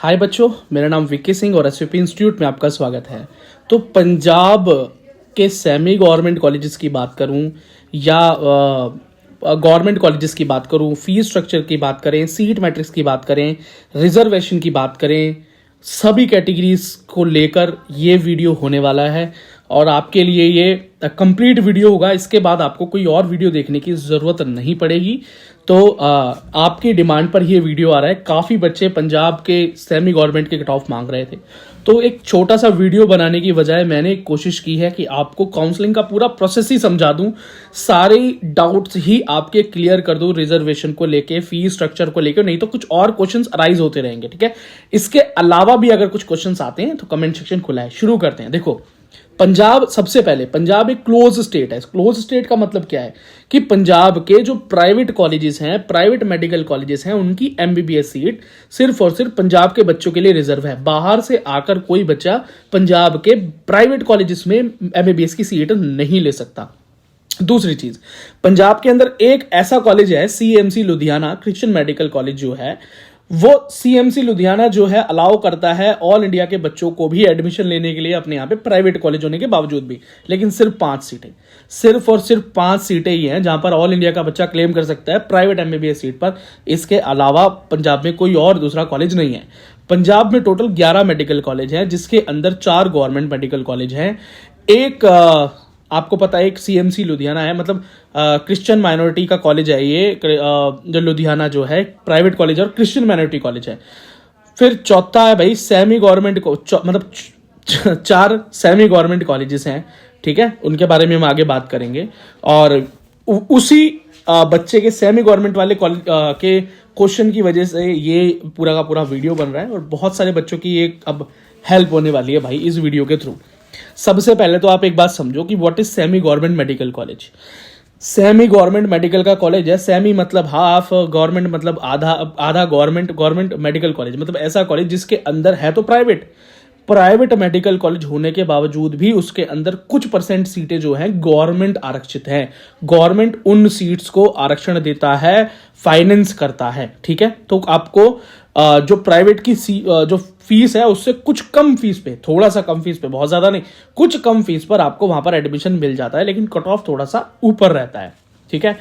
हाय बच्चों, मेरा नाम विक्की सिंह और एसवीपी इंस्टीट्यूट में आपका स्वागत है। तो पंजाब के सेमी गवर्नमेंट कॉलेजेस की बात करूं या गवर्नमेंट कॉलेजेस की बात करूं, फीस स्ट्रक्चर की बात करें, सीट मैट्रिक्स की बात करें, रिजर्वेशन की बात करें, सभी कैटेगरीज को लेकर ये वीडियो होने वाला है और आपके लिए ये कंप्लीट वीडियो होगा। इसके बाद आपको कोई और वीडियो देखने की ज़रूरत नहीं पड़ेगी। तो आपकी डिमांड पर ये वीडियो आ रहा है। काफ़ी बच्चे पंजाब के सेमी गवर्नमेंट के कट ऑफ मांग रहे थे, तो एक छोटा सा वीडियो बनाने की बजाय मैंने कोशिश की है कि आपको काउंसलिंग का पूरा प्रोसेस ही समझा दूं, सारे डाउट्स ही आपके क्लियर कर दूं, रिजर्वेशन को लेके, फीस स्ट्रक्चर को लेकर। नहीं तो कुछ और क्वेश्चंस अराइज होते रहेंगे, ठीक है। इसके अलावा भी अगर कुछ क्वेश्चंस आते हैं तो कमेंट सेक्शन खुला है। शुरू करते हैं। देखो, पंजाब, सबसे पहले पंजाब एक क्लोज स्टेट है। क्लोज स्टेट का मतलब क्या है कि पंजाब के जो प्राइवेट कॉलेजेस हैं, प्राइवेट मेडिकल कॉलेजेस हैं, उनकी एमबीबीएस सीट सिर्फ और सिर्फ पंजाब के बच्चों के लिए रिजर्व है। बाहर से आकर कोई बच्चा पंजाब के प्राइवेट कॉलेजेस में एमबीबीएस की सीट नहीं ले सकता। दूसरी चीज, पंजाब के अंदर एक ऐसा कॉलेज है CMC Ludhiana Christian medical college जो है, वो सीएमसी लुधियाना जो है अलाउ करता है ऑल इंडिया के बच्चों को भी एडमिशन लेने के लिए अपने यहाँ पे, प्राइवेट कॉलेज होने के बावजूद भी। लेकिन सिर्फ 5 सीटें, सिर्फ और सिर्फ 5 सीटें ही हैं जहां पर ऑल इंडिया का बच्चा क्लेम कर सकता है प्राइवेट एमबीबीएस सीट पर। इसके अलावा पंजाब में कोई और दूसरा कॉलेज नहीं है। पंजाब में टोटल 11 मेडिकल कॉलेज हैं, जिसके अंदर 4 गवर्नमेंट मेडिकल कॉलेज हैं। एक आपको पता है एक सीएमसी लुधियाना है, मतलब क्रिश्चियन माइनॉरिटी का कॉलेज है ये, जो लुधियाना जो है प्राइवेट कॉलेज और क्रिश्चियन माइनॉरिटी कॉलेज है। फिर चौथा है भाई सेमी गवर्नमेंट को, मतलब 4 सेमी गवर्नमेंट कॉलेजेस हैं, ठीक है। उनके बारे में हम आगे बात करेंगे। और उसी बच्चे के सेमी गवर्नमेंट वाले कॉलेज के क्वेश्चन की वजह से ये पूरा का पूरा वीडियो बन रहा है और बहुत सारे बच्चों की ये अब हेल्प होने वाली है भाई इस वीडियो के थ्रू। सबसे पहले तो आप एक बात समझो कि what is semi government medical college. Semi government medical का कॉलेज है, सेमी मतलब हाफ, गवर्नमेंट मतलब आधा, आधा गवर्नमेंट मेडिकल कॉलेज मतलब ऐसा कॉलेज जिसके अंदर है तो प्राइवेट मेडिकल कॉलेज होने के बावजूद भी उसके अंदर कुछ परसेंट सीटें जो हैं गवर्नमेंट आरक्षित हैं। गवर्नमेंट उन सीट्स को आरक्षण देता है, फाइनेंस करता है, ठीक है। तो आपको जो प्राइवेट की जो फीस है उससे कुछ कम फीस पे, थोड़ा सा कम फीस पे, बहुत ज्यादा नहीं, कुछ कम फीस पर आपको वहां पर एडमिशन मिल जाता है, लेकिन कट ऑफ थोड़ा सा ऊपर रहता है, ठीक है।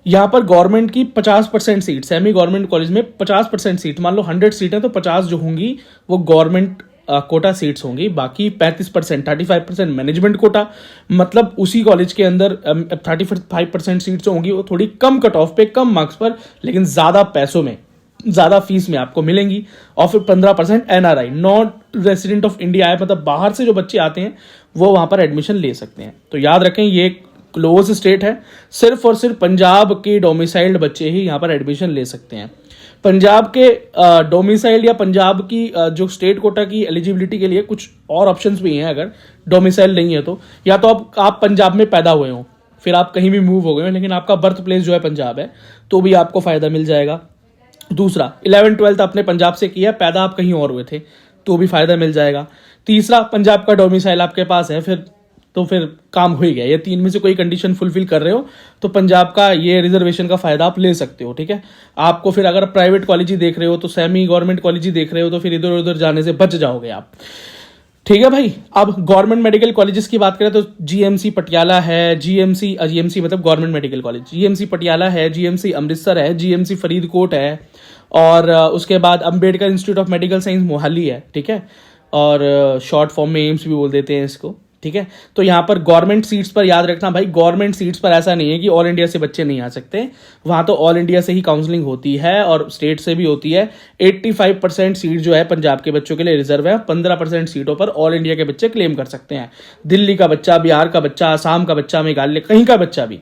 यहां पर गवर्नमेंट की 50% सीट, सेमी गवर्नमेंट कॉलेज में 50% सीट, मान लो 100 सीटें तो 50 जो होंगी वो गवर्नमेंट कोटा सीट्स होंगी, बाकी 35%, 35% मैनेजमेंट कोटा, मतलब उसी कॉलेज के अंदर 35% सीट्स होंगी वो थोड़ी कम कट ऑफ पे, कम मार्क्स पर, लेकिन ज्यादा पैसों में, ज्यादा फीस में आपको मिलेंगी। और फिर 15% NRI, non resident of India है, मतलब बाहर से जो बच्चे आते हैं वो वहां पर एडमिशन ले सकते हैं। तो याद रखें ये एक क्लोज स्टेट है, सिर्फ और सिर्फ पंजाब के डोमिसाइल्ड बच्चे ही यहां पर एडमिशन ले सकते हैं। पंजाब के डोमिसाइल या पंजाब की जो स्टेट कोटा की एलिजिबिलिटी के लिए कुछ और ऑप्शंस भी हैं। अगर डोमिसाइल नहीं है तो, या तो आप पंजाब में पैदा हुए हो, फिर आप कहीं भी मूव हो गए हो, लेकिन आपका बर्थ प्लेस जो है पंजाब है, तो भी आपको फायदा मिल जाएगा। दूसरा, 11th-12th आपने पंजाब से किया, पैदा आप कहीं और हुए थे, तो भी फायदा मिल जाएगा। तीसरा, पंजाब का डोमिसाइल आपके पास है, फिर काम हो ही गया। ये 3 में से कोई कंडीशन फुलफिल कर रहे हो तो पंजाब का ये रिजर्वेशन का फायदा आप ले सकते हो, ठीक है। आपको फिर अगर प्राइवेट कॉलेज ही देख रहे हो, तो सेमी गवर्नमेंट कॉलेज ही देख रहे हो, तो फिर इधर उधर जाने से बच जाओगे आप, ठीक है भाई। अब गवर्नमेंट मेडिकल कॉलेजेस की बात करें तो जीएमसी पटियाला है, जीएमसी मतलब government medical college, GMC Patiala है, जीएमसी अमृतसर है, जीएमसी फरीदकोट है, और उसके बाद Ambedkar institute of medical science Mohali है, ठीक है। और शॉर्ट फॉर्म में एम्स भी बोल देते हैं इसको, ठीक है। तो यहाँ पर गवर्नमेंट सीट्स पर याद रखना भाई, गवर्नमेंट सीट्स पर ऐसा नहीं है कि ऑल इंडिया से बच्चे नहीं आ सकते, वहां तो ऑल इंडिया से ही काउंसलिंग होती है और स्टेट से भी होती है। 85% सीट जो है पंजाब के बच्चों के लिए रिजर्व है, 15% सीटों पर ऑल इंडिया के बच्चे क्लेम कर सकते हैं। दिल्ली का बच्चा, बिहार का बच्चा, आसाम का बच्चा, मेघालय कहीं का बच्चा भी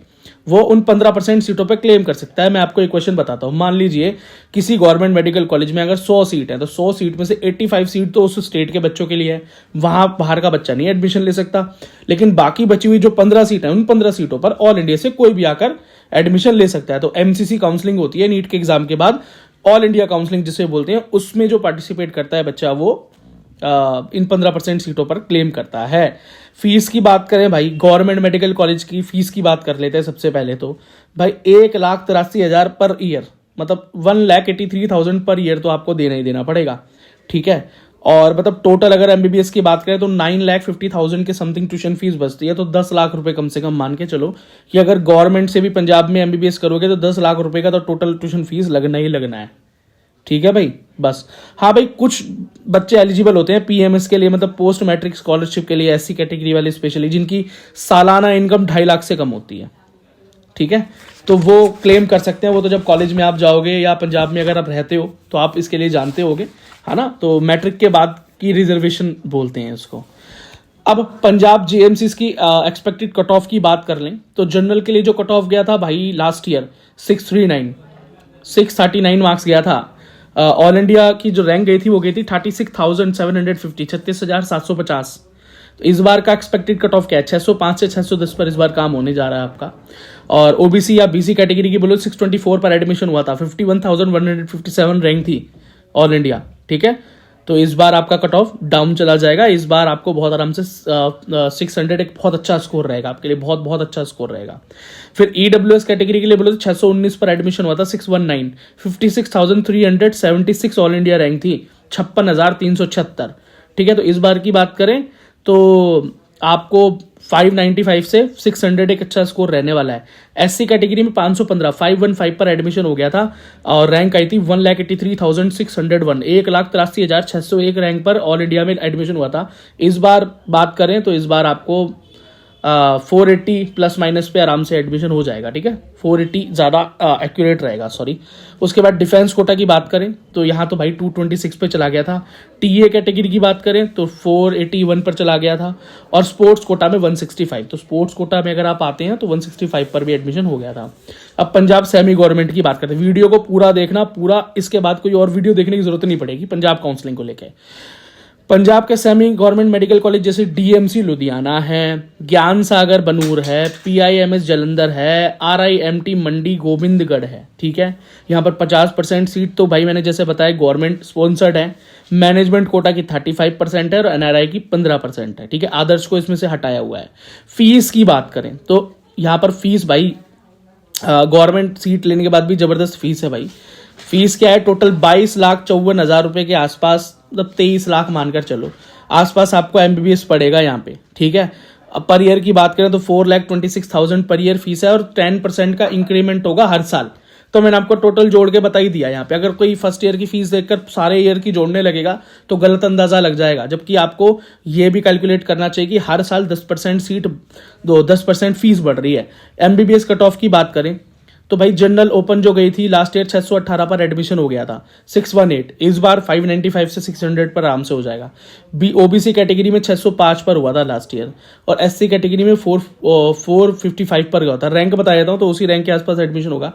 वो उन 15% सीटों पर क्लेम कर सकता है। मैं आपको एक क्वेश्चन बताता हूं, मान लीजिए किसी गवर्नमेंट मेडिकल कॉलेज में अगर 100 सीट है, तो 100 सीट में से 85 सीट तो उस स्टेट के बच्चों के लिए है, वहां बाहर का बच्चा नहीं एडमिशन ले सकता। लेकिन बाकी बची हुई जो 15 सीट है, उन 15 सीटों पर ऑल इंडिया से कोई भी आकर एडमिशन ले सकता है। तो एमसीसी काउंसलिंग होती है नीट के एग्जाम के बाद, ऑल इंडिया काउंसलिंग जिसे बोलते हैं, उसमें जो पार्टिसिपेट करता है बच्चा वो इन 15% सीटों पर क्लेम करता है। फीस की बात करें भाई, गवर्नमेंट मेडिकल कॉलेज की फीस की बात कर लेते हैं सबसे पहले तो भाई, 1,83,000 पर ईयर, मतलब 1,83,000 पर ईयर तो आपको देना ही देना पड़ेगा, ठीक है। और मतलब टोटल अगर एमबीबीएस की बात करें तो 9,50,000 के समथिंग ट्यूशन फीस बचती है। तो 10 लाख रुपए कम से कम मान के चलो कि अगर गवर्नमेंट से भी पंजाब में एमबीबीएस करोगे तो 10 लाख रुपए का तो टोटल ट्यूशन फीस लगना ही लगना है। ठीक है भाई, बस। हाँ भाई, कुछ बच्चे एलिजिबल होते हैं पीएमएस के लिए, मतलब पोस्ट मैट्रिक स्कॉलरशिप के लिए, एससी कैटेगरी वाले स्पेशली, जिनकी सालाना इनकम 2.5 लाख से कम होती है। ठीक है, तो वो क्लेम कर सकते हैं। वो तो जब कॉलेज में आप जाओगे या पंजाब में अगर आप रहते हो तो आप इसके लिए जानते होगे, है ना। तो मैट्रिक के बाद की रिजर्वेशन बोलते हैं इसको। अब पंजाब जेएमसी की एक्सपेक्टेड कट ऑफ की बात कर लें तो जनरल के लिए जो कट ऑफ गया था भाई लास्ट ईयर 639 मार्क्स गया था। ऑल इंडिया की जो रैंक गई थी वो गई थी 36,750, 36,750। तो इस बार का एक्सपेक्टेड कट ऑफ क्या है? 605 से 610 पर इस बार काम होने जा रहा है आपका। और ओबीसी या बीसी कैटेगरी की बोलो 624 पर एडमिशन हुआ था, 51,157 रैंक थी ऑल इंडिया। ठीक है, तो इस बार आपका कट ऑफ डाउन चला जाएगा। इस बार आपको बहुत आराम से 600 एक बहुत अच्छा स्कोर रहेगा आपके लिए, बहुत बहुत अच्छा स्कोर रहेगा। फिर ईडब्ल्यूएस कैटेगरी के लिए बोलो तो 619 पर एडमिशन हुआ था, 619, 56,376 ऑल इंडिया रैंक थी, 56,376। ठीक है, तो इस बार की बात करें तो आपको 595 से 600 एक अच्छा स्कोर रहने वाला है। एससी कैटेगरी में 515, 515 पर एडमिशन हो गया था और रैंक आई थी 1,83,601, 1,83,601 रैंक पर ऑल इंडिया में एडमिशन हुआ था। इस बार बात करें तो इस बार आपको 480 प्लस माइनस पे आराम से एडमिशन हो जाएगा। ठीक है, 480 ज़्यादा एक्यूरेट रहेगा, सॉरी। उसके बाद डिफेंस कोटा की बात करें तो यहाँ तो भाई 226 पे चला गया था। टीए कैटेगरी की बात करें तो 481 पर चला गया था और स्पोर्ट्स कोटा में 165। तो स्पोर्ट्स कोटा में अगर आप आते हैं तो 165 पर भी एडमिशन हो गया था। अब पंजाब सेमी गवर्नमेंट की बात करते हैं। वीडियो को पूरा देखना, पूरा, इसके बाद कोई और वीडियो देखने की जरूरत नहीं पड़ेगी पंजाब काउंसलिंग को लेकर। पंजाब के सेमी गवर्नमेंट मेडिकल कॉलेज जैसे डीएमसी लुधियाना है, ज्ञान सागर बनूर है, पीआईएमएस जलंधर है, आरआईएमटी मंडी गोविंदगढ़ है। ठीक है, यहाँ पर 50% सीट तो भाई मैंने जैसे बताया गवर्नमेंट स्पॉन्सर्ड है। मैनेजमेंट कोटा की 35% है और एनआरआई की 15% है। ठीक है, आदर्श को इसमें से हटाया हुआ है। फीस की बात करें तो यहाँ पर फीस भाई गवर्नमेंट सीट लेने के बाद भी जबरदस्त फीस है भाई। फीस क्या है? टोटल 22,54,000 रुपए के आसपास, मतलब 23 लाख मानकर चलो आसपास आपको एमबीबीएस पड़ेगा यहाँ पे। ठीक है, अब पर ईयर की बात करें तो 4,26,000 पर ईयर फीस है और 10% का इंक्रीमेंट होगा हर साल। तो मैंने आपको टोटल जोड़ के बता ही दिया यहाँ पे। अगर कोई फर्स्ट ईयर की फीस देखकर सारे ईयर की जोड़ने लगेगा तो गलत अंदाजा लग जाएगा, जबकि आपको ये भी कैलकुलेट करना चाहिए कि हर साल 10% सीट 10% फीस बढ़ रही है। एमबीबीएस कट ऑफ की बात करें तो भाई जनरल ओपन जो गई थी लास्ट ईयर 618 पर एडमिशन हो गया था, 618। इस बार 595 से 600 पर आराम से हो जाएगा। ओबीसी कैटेगरी में 605 पर हुआ था लास्ट ईयर और एससी कैटेगरी में 455 पर गया था। रैंक बता देता हूँ तो उसी रैंक के आसपास एडमिशन होगा।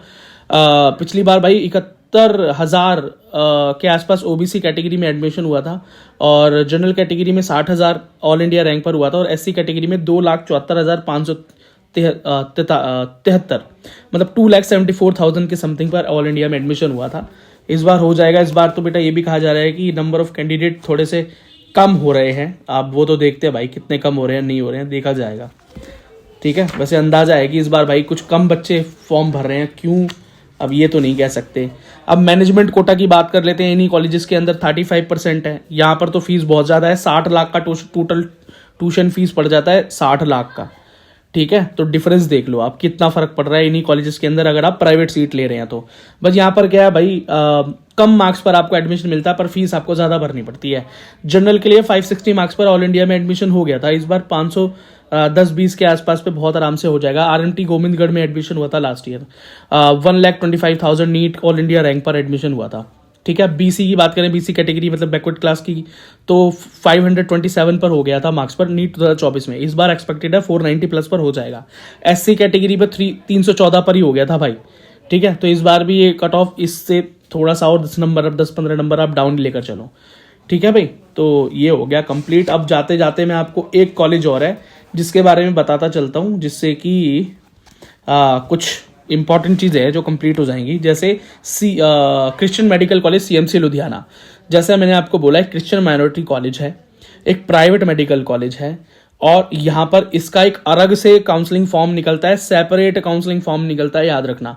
पिछली बार भाई 71,000 के आसपास ओबीसी कैटेगरी में एडमिशन हुआ था और जनरल कैटेगरी में 60,000 ऑल इंडिया रैंक पर हुआ था और एससी कैटेगरी में 2,74,573, मतलब 2,74,000 के समथिंग पर ऑल इंडिया में एडमिशन हुआ था। इस बार हो जाएगा। इस बार तो बेटा ये भी कहा जा रहा है कि नंबर ऑफ कैंडिडेट थोड़े से कम हो रहे हैं। आप वो तो देखते हैं भाई कितने कम हो रहे हैं, नहीं हो रहे हैं, देखा जाएगा। ठीक है, वैसे अंदाजा है कि इस बार भाई कुछ कम बच्चे फॉर्म भर रहे हैं, क्यों अब ये तो नहीं कह सकते। अब मैनेजमेंट कोटा की बात कर लेते हैं। इन्हीं कॉलेजेस के अंदर 35% है। यहाँ पर तो फीस बहुत ज़्यादा है, 60 लाख का टोटल ट्यूशन फीस पड़ जाता है, 60 लाख का। ठीक है, तो डिफरेंस देख लो आप कितना फर्क पड़ रहा है इन्हीं कॉलेजेस के अंदर अगर आप प्राइवेट सीट ले रहे हैं तो। बस यहाँ पर क्या है भाई, कम मार्क्स पर आपको एडमिशन मिलता है पर फीस आपको ज़्यादा भरनी पड़ती है। जनरल के लिए 560 मार्क्स पर ऑल इंडिया में एडमिशन हो गया था। इस बार 510-20 के आसपास पे बहुत आराम से हो जाएगा। आरएमटी गोविंदगढ़ में एडमिशन हुआ था last year, 1,25,000 NEET all India rank पर एडमिशन हुआ था। ठीक है, बीसी की बात करें, बीसी कैटेगरी मतलब बैकवर्ड क्लास की, तो 527 पर हो गया था मार्क्स पर नीट 2024 में। इस बार एक्सपेक्टेड है 490 प्लस पर हो जाएगा। एससी कैटेगरी पर 314 पर ही हो गया था भाई। ठीक है, तो इस बार भी ये कट ऑफ इससे थोड़ा सा और 10-15 नंबर आप डाउन लेकर चलो। ठीक है भाई, तो ये हो गया कंप्लीट। अब जाते जाते मैं आपको एक कॉलेज और है जिसके बारे में बताता चलता हूँ, जिससे कि कुछ इंपॉर्टेंट चीज़ें हैं जो कंप्लीट हो जाएंगी। जैसे Christian medical college CMC Ludhiana, जैसे मैंने आपको बोला है क्रिश्चियन माइनॉरिटी कॉलेज है, एक प्राइवेट मेडिकल कॉलेज है और यहाँ पर इसका एक अलग से काउंसलिंग फॉर्म निकलता है, सेपरेट काउंसलिंग फॉर्म निकलता है, याद रखना,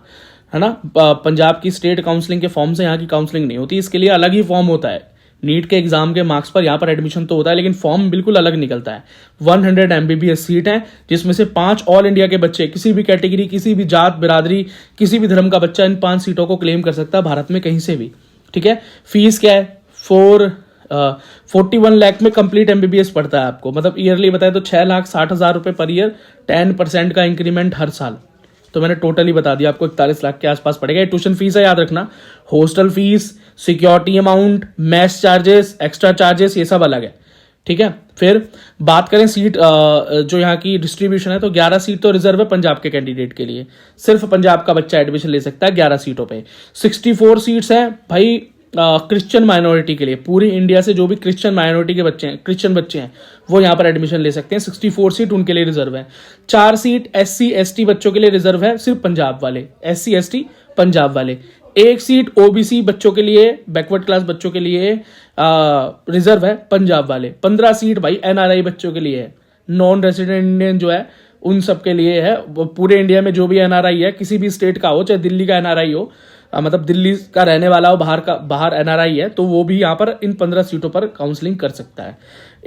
है ना। पंजाब की स्टेट काउंसलिंग के फॉर्म से यहाँ की काउंसलिंग नहीं होती, इसके लिए अलग ही फॉर्म होता है। नीट के एग्जाम के मार्क्स पर यहाँ पर एडमिशन तो होता है, लेकिन फॉर्म बिल्कुल अलग निकलता है। 100 MBBS सीट है, जिसमें से 5 ऑल इंडिया के बच्चे, किसी भी कैटेगरी, किसी भी जात बिरादरी, किसी भी धर्म का बच्चा इन 5 सीटों को क्लेम कर सकता है भारत में कहीं से भी। ठीक है, फीस क्या है? 41 लाख में कंप्लीट MBBS पड़ता है आपको, मतलब ईयरली बताए तो 6,60,000 रुपए पर ईयर, 10% का इंक्रीमेंट हर साल। तो मैंने टोटली बता दिया आपको 41 लाख के आसपास पड़ेगा। ये ट्यूशन फीस है, याद रखना। Hostel fees, security amount, mess charges, extra charges, ये सब अलग है। ठीक है, फिर बात करें सीट जो यहाँ की डिस्ट्रीब्यूशन है, तो 11 सीट तो रिजर्व है पंजाब के कैंडिडेट के लिए। सिर्फ पंजाब का बच्चा एडमिशन ले सकता है 11 सीटों पे। 64 सीट्स हैं भाई क्रिश्चियन माइनॉरिटी के लिए। पूरी इंडिया से जो भी क्रिश्चियन माइनॉरिटी के बच्चे हैं, क्रिश्चियन बच्चे हैं, वो यहाँ पर एडमिशन ले सकते हैं। 64 सीट उनके लिए रिजर्व है। 4 सीट SC ST बच्चों के लिए रिजर्व है, सिर्फ पंजाब वाले, SC ST पंजाब वाले। 1 सीट OBC बच्चों के लिए, बैकवर्ड क्लास बच्चों के लिए रिजर्व है, पंजाब वाले। 15 सीट भाई NRI बच्चों के लिए है, नॉन रेजिडेंट इंडियन जो है उन सब के लिए है। पूरे इंडिया में जो भी NRI है, किसी भी स्टेट का हो, चाहे दिल्ली का NRI हो, मतलब दिल्ली का रहने वाला हो, बाहर NRI है, तो वो भी यहाँ पर इन 15 सीटों पर काउंसलिंग कर सकता है।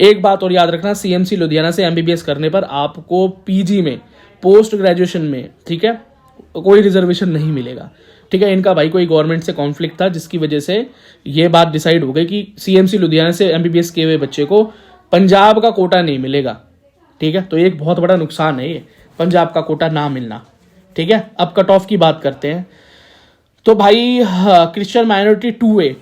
एक बात और याद रखना, CMC लुधियाना से MBBS करने पर आपको PG में, पोस्ट ग्रेजुएशन में, ठीक है, कोई रिजर्वेशन नहीं मिलेगा। ठीक है, इनका भाई कोई गवर्नमेंट से कॉन्फ्लिक्ट था, जिसकी वजह से ये बात डिसाइड हो गई कि CMC लुधियाना से MBBS किए हुए बच्चे को पंजाब का कोटा नहीं मिलेगा। ठीक है, तो एक बहुत बड़ा नुकसान है ये, पंजाब का कोटा ना मिलना। ठीक है, अब कट ऑफ की बात करते हैं। तो भाई क्रिश्चियन माइनॉरिटी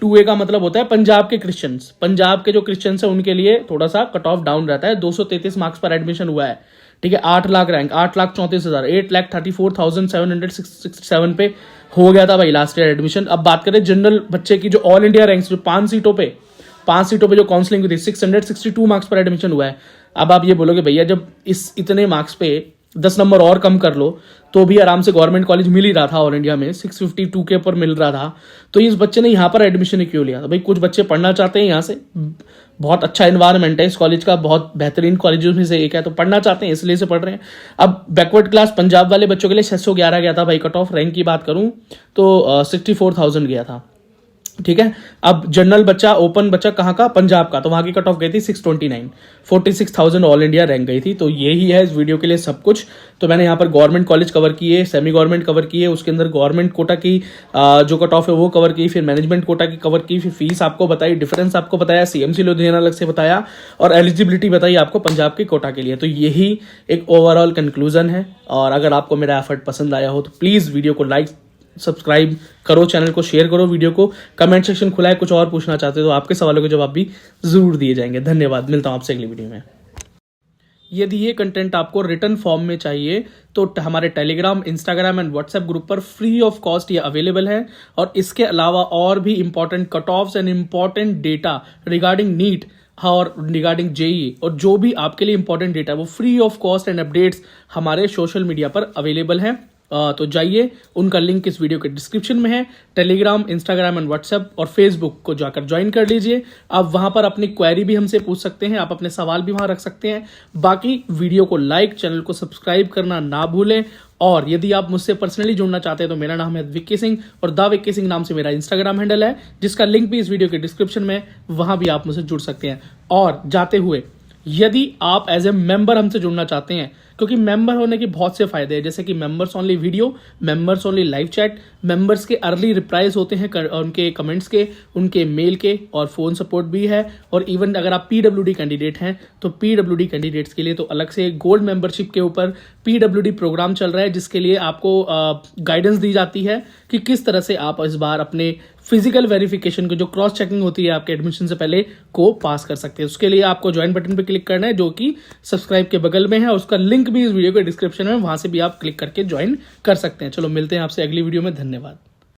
2A का मतलब होता है पंजाब के क्रिश्चियंस। पंजाब के जो क्रिश्चियंस हैं उनके लिए थोड़ा सा कट ऑफ डाउन रहता है। 233 मार्क्स पर एडमिशन हुआ है। ठीक है, 8 लाख रैंक, 8,34,000, 8,34,767 पे हो गया था भाई लास्ट ईयर एडमिशन। अब बात करें जनरल बच्चे की, जो ऑल इंडिया रैंक्स जो 5 सीटों पे जो काउंसलिंग हुई थी, 662 मार्क्स पर एडमिशन हुआ है। अब आप ये बोलोगे भैया जब इस इतने मार्क्स पे 10 नंबर और कम कर लो तो भी आराम से गवर्नमेंट कॉलेज मिल ही रहा था, ऑल इंडिया में 652 के ऊपर मिल रहा था, तो इस बच्चे ने यहाँ पर एडमिशन क्यों लिया? तो भाई कुछ बच्चे पढ़ना चाहते हैं, यहाँ से बहुत अच्छा एनवायरनमेंट है इस कॉलेज का, बहुत बेहतरीन कॉलेजों में से एक है, तो पढ़ना चाहते हैं इसलिए से पढ़ रहे हैं। अब बैकवर्ड क्लास पंजाब वाले बच्चों के लिए 611 गया था भाई कट ऑफ। रैंक की बात करूं तो 64,000 गया था। ठीक है, अब जनरल बच्चा, ओपन बच्चा कहाँ का? पंजाब का, तो वहां की कट ऑफ गई थी 629, 46,000 ऑल इंडिया रैंक गई थी। तो यही है इस वीडियो के लिए सब कुछ। तो मैंने यहाँ पर गवर्नमेंट कॉलेज कवर किए, सेमी गवर्नमेंट कवर किए, उसके अंदर गवर्नमेंट कोटा की जो कट ऑफ है वो कवर की, फिर मैनेजमेंट कोटा की कवर की, फिर फीस आपको बताई, डिफरेंस आपको बताया, CMC लुधियाना अलग से बताया, और एलिजिबिलिटी बताई आपको पंजाब के कोटा के लिए। तो यही एक ओवरऑल कंक्लूजन है। और अगर आपको मेरा एफर्ट पसंद आया हो तो प्लीज़ वीडियो को लाइक, सब्सक्राइब करो, चैनल को शेयर करो, वीडियो को। कमेंट सेक्शन खुला है, कुछ और पूछना चाहते हो तो आपके सवालों के जवाब भी जरूर दिए जाएंगे। धन्यवाद, मिलता हूं आपसे अगली वीडियो में। यदि ये कंटेंट आपको रिटर्न फॉर्म में चाहिए तो हमारे Telegram, Instagram and WhatsApp group पर फ्री ऑफ कॉस्ट ये अवेलेबल है। और इसके अलावा और भी important cut offs and important data regarding NEET और रिगार्डिंग JEE और जो भी आपके लिए इंपॉर्टेंट डेटा वो free of cost and updates हमारे सोशल मीडिया पर अवेलेबल है। तो जाइए, उनका लिंक इस वीडियो के डिस्क्रिप्शन में है। टेलीग्राम, इंस्टाग्राम एंड व्हाट्सएप और फेसबुक को जाकर ज्वाइन कर लीजिए। आप वहां पर अपनी क्वेरी भी हमसे पूछ सकते हैं, आप अपने सवाल भी वहां रख सकते हैं। बाकी वीडियो को लाइक, चैनल को सब्सक्राइब करना ना भूलें। और यदि आप मुझसे पर्सनली जुड़ना चाहते हैं तो मेरा नाम है विक्की सिंह और द विक्की सिंह नाम से मेरा इंस्टाग्राम हैंडल है, जिसका लिंक भी इस वीडियो के डिस्क्रिप्शन में, वहां भी आप मुझसे जुड़ सकते हैं। और जाते हुए, यदि आप एज ए मेंबर हमसे जुड़ना चाहते हैं, क्योंकि मेंबर होने के बहुत से फायदे हैं, जैसे कि members only video, members only live chat, members के अर्ली रिप्लाईज होते हैं उनके कमेंट्स के, उनके मेल के, और फोन सपोर्ट भी है। और इवन अगर आप PWD कैंडिडेट हैं तो PWD कैंडिडेट्स के लिए तो अलग से गोल्ड मेंबरशिप के ऊपर PWD प्रोग्राम चल रहा है, जिसके लिए आपको गाइडेंस दी जाती है कि किस तरह से आप इस बार अपने फिजिकल वेरिफिकेशन की जो क्रॉस चेकिंग होती है आपके एडमिशन से पहले को पास कर सकते हैं। उसके लिए आपको ज्वाइन बटन पर क्लिक करना है, जो कि सब्सक्राइब के बगल में है। उसका लिंक भी इस वीडियो के डिस्क्रिप्शन में, वहां से भी आप क्लिक करके ज्वाइन कर सकते हैं। चलो मिलते हैं आपसे अगली वीडियो में। धन्यवाद।